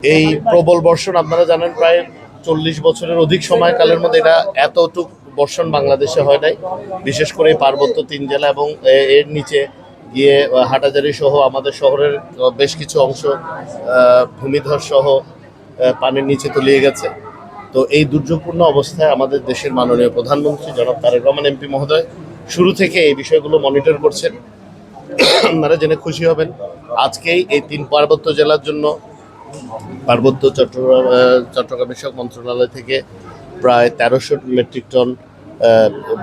এই প্রবল বর্ষণ আপনারা জানেন প্রায় 40 বছরের অধিক সময়কালের মধ্যে এটা এতটুকু বর্ষণ বাংলাদেশে হয় নাই। বিশেষ করে পার্বত্য 3 জেলা এবং এর নিচে গিয়ে হাটাজারি সহ আমাদের শহরের বেশ কিছু অংশ ভূমিধস সহ পানির নিচে তলিয়ে গেছে। তো এই দুর্যোগপূর্ণ অবস্থায় আমাদের দেশের মাননীয় প্রধানমন্ত্রী জনাব তারেক রহমান এমপি মহোদয় শুরু থেকে এই বিষয়গুলো মনিটর করছেন। আপনারা জেনে খুশি হবেন আজকেই এই 3 পার্বত্য জেলার জন্য পার্বত্য চট্টগ্রাম বিষয়ক মন্ত্রণালয় থেকে প্রায় 1300 মেট্রিক টন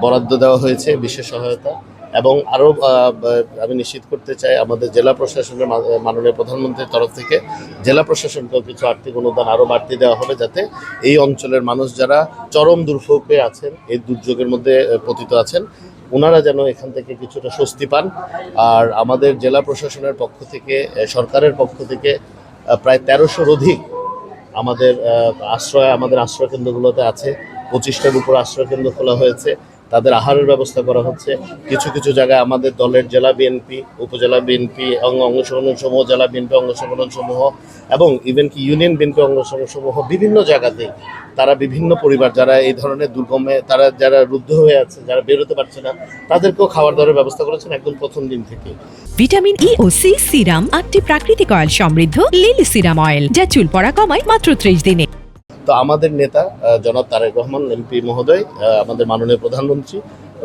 বরাদ্দ দেওয়া হয়েছে বিশেষ সহায়তা। এবং আরও আমি নিশ্চিত করতে চাই আমাদের জেলা প্রশাসনের মাননীয় প্রধানমন্ত্রীর তরফ থেকে জেলা প্রশাসনকেও কিছু আর্থিক অনুদান আরও বাড়তি দেওয়া হবে, যাতে এই অঞ্চলের মানুষ যারা চরম দুর্ভোগে আছেন, এই দুর্যোগের মধ্যে পতিত আছেন, ওনারা যেন এখান থেকে কিছুটা স্বস্তি পান। আর আমাদের জেলা প্রশাসনের পক্ষ থেকে, সরকারের পক্ষ থেকে প্রায় 1300-র অধিক আমাদের আশ্রয় কেন্দ্রগুলোতে আছে। 25টার উপর আশ্রয় কেন্দ্র খোলা হয়েছে, তাদের আহারের ব্যবস্থা করা হচ্ছে। কিছু কিছু জায়গায় আমাদের দলের জেলা বিএনপি, উপজেলা বিএনপি অঙ্গ সংগঠন সমূহ, জেলা বিএনপি অঙ্গ সংগঠন সমূহ এবং ইভেন কি ইউনিয়ন বিএনপি অঙ্গ সংগঠন সমূহ বিভিন্ন জায়গাতেই তারা বিভিন্ন পরিবার যারা এই ধরনের দুর্গমে, তারা যারা রুদ্ধ হয়ে আছে, যারা বেরোতে পারছে না, তাদেরকেও খাবার দাবারের ব্যবস্থা করেছেন একদম প্রথম দিন থেকে। ভিটামিন ই ও সি সিরাম 8টি প্রাকৃতিক অয়েল সমৃদ্ধ লিলি সিরাম অয়েল, যা চুল পড়া কমায় মাত্র 30 দিনে। তো আমাদের নেতা জনাব তারেক রহমান এমপি মহোদয়, আমাদের মাননীয় প্রধানমন্ত্রী,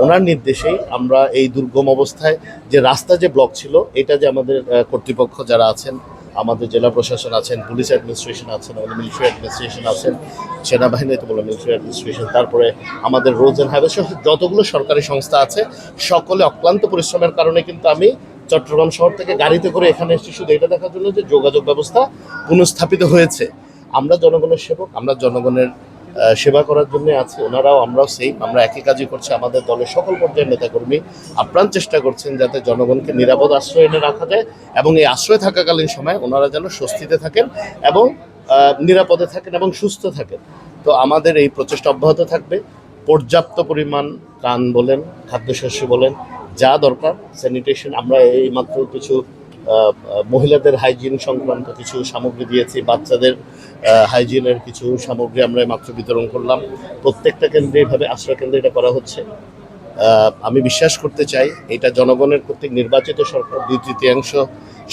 ওনার নির্দেশেই আমরা এই দুর্গম অবস্থায় যে রাস্তা যে ব্লক ছিল, এটা যে আমাদের কর্তৃপক্ষ যারা আছেন, আমাদের জেলা প্রশাসন আছেন, পুলিশ অ্যাডমিনিস্ট্রেশন আছেন, আমাদের মিলিটারি অ্যাডমিনিস্ট্রেশন আছেন, সেনাবাহিনীতে বলে মিলিটারি অ্যাডমিনিস্ট্রেশন, তারপরে আমাদের রোড অ্যান্ড হাইওয়ে সহ যতগুলো সরকারি সংস্থা আছে, সকলে অক্লান্ত পরিশ্রমের কারণে কিন্তু আমি চট্টগ্রাম শহর থেকে গাড়িতে করে এখানে এসেছি শুধু এটা দেখার জন্য যে যোগাযোগ ব্যবস্থা পুনঃস্থাপিত হয়েছে। আমরা জনগণের সেবক, আমরা জনগণের সেবা করার জন্য আছি, ওনারাও আমরাও সেম, আমরা একই কাজই করছি। আমাদের দলের সকল পর্যায়ের নেতাকর্মী আপ্রাণ চেষ্টা করছেন যাতে জনগণকে নিরাপদ আশ্রয় এনে রাখা যায় এবং এই আশ্রয় থাকাকালীন সময় ওনারা যেন স্বস্তিতে থাকেন এবং নিরাপদে থাকেন এবং সুস্থ থাকেন। তো আমাদের এই প্রচেষ্টা অব্যাহত থাকবে। পর্যাপ্ত পরিমাণ ত্রাণ বলেন, খাদ্যশস্য বলেন, যা দরকার স্যানিটেশন, আমরা এই মাত্র কিছু মহিলাদের হাইজিন সংক্রান্ত কিছু সামগ্রী দিয়েছি, বাচ্চাদের হাইজিনের কিছু সামগ্রী আমরা মাত্র বিতরণ করলাম। প্রত্যেকটা কেন্দ্রে এইভাবে আশ্রয় কেন্দ্রে এটা করা হচ্ছে। আমি বিশ্বাস করতে চাই এটা জনগণের কর্তৃক নির্বাচিত সরকার, 2/3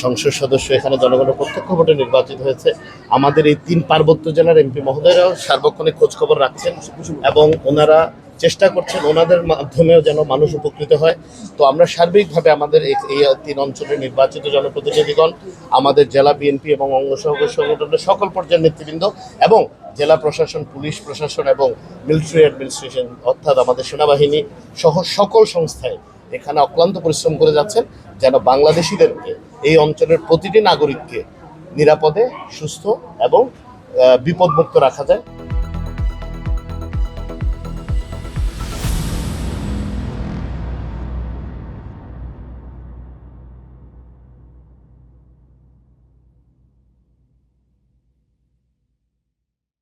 সংসদ সদস্য এখানে জনগণের প্রত্যক্ষ ভোটে নির্বাচিত হয়েছে। আমাদের এই 3 পার্বত্য জেলার এমপি মহোদয়রাও সার্বক্ষণিক খোঁজখবর রাখছেন এবং ওনারা চেষ্টা করছেন ওনাদের মাধ্যমেও যেন মানুষ উপকৃত হয়। তো আমরা সার্বিকভাবে আমাদের এই 3 অঞ্চলের নির্বাচিত জনপ্রতিনিধিগণ, আমাদের জেলা বিএনপি এবং অঙ্গ সংগঠনের সকল পর্যায়ের নেতৃবৃন্দ এবং জেলা প্রশাসন, পুলিশ প্রশাসন এবং মিলিটারি অ্যাডমিনিস্ট্রেশন অর্থাৎ আমাদের সেনাবাহিনী সহ সকল সংস্থায় এখানে অক্লান্ত পরিশ্রম করে যাচ্ছেন যেন বাংলাদেশিদেরকে, এই অঞ্চলের প্রতিটি নাগরিককে নিরাপদে, সুস্থ এবং বিপদমুক্ত রাখা যায়।